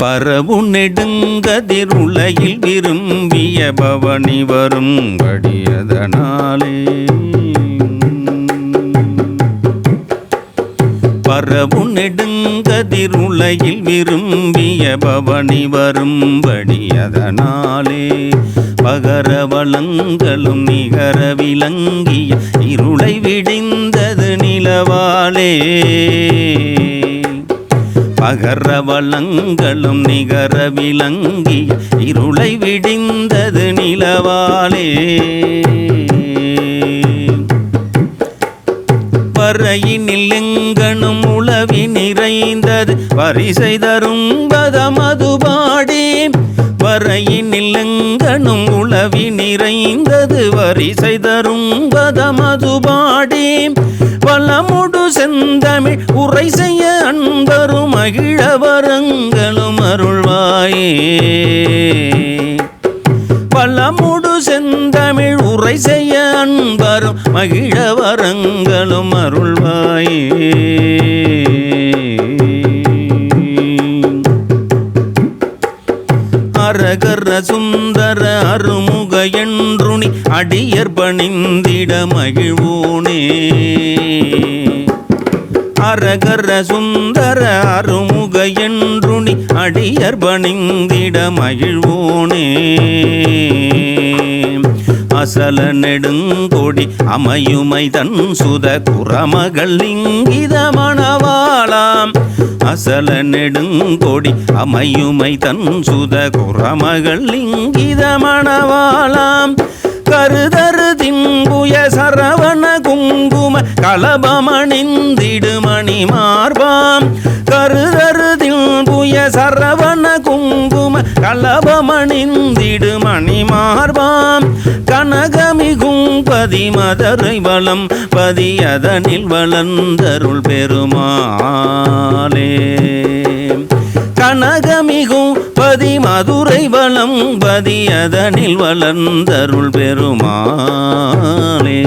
பரவு நெடுங்கதிருளையில் விரும்பிய பவனி வரும்படியதனாலே பரவு நெடுங்கதிருளையில் விரும்பிய பவனி வரும்படியதனாலே பகர வளங்களும் நிகர விளங்கிய இருளை விடிந்தது நிலவாலே பகர வளங்களும் நிகர விளங்கிய இருளை விடிந்தது நிலவாலே வரையினில் எங்கனும் உளவி நிறைந்தது வரிசை தரும் பதமதுபாடி வரையினில் எங்கனும் உளவி நிறைந்தது வரிசை தரும் பதமதுபாடி பலமுடு செந்தமிழ் உரை செய்ய அன்பரும் மகிழவரங்களும் அருள்வாயே பலமுடு செந்தமிழ் உரை செய்ய அன்பரும் மகிழவரங்களும் அருள்வாயே அரகர சுந்தர அருமுக என்றுனி அடியர் பணிந்திட மகிழ்வோனே அரகர சுந்தர அருமுக என்றுனி அடியர் பணிந்திட மகிழ்வோனே அசல நெடுங்கொடி அமையுமை தன் சுத குரமகள் இங்கித மணவாளாம் அசல நெடுங்கொடி அமையுமை தன் சுத குரமகள் இங்கித மணவாளாம் கருதரு தின்புய சரவண குங்கும கலபமணிந்திடு மணி மார்பாம் கருதரு தின்புய சரவண குங்கும கலபமணிந்திடு மணி மார்பாம் கனகமிகும் பதிமதரை வளம் பதியதனில் வளர்ந்தருள் பெருமாளே கனகமிகும் பதிமதுரை வளம் பதியதனில் வளர்ந்தருள் பெருமாளே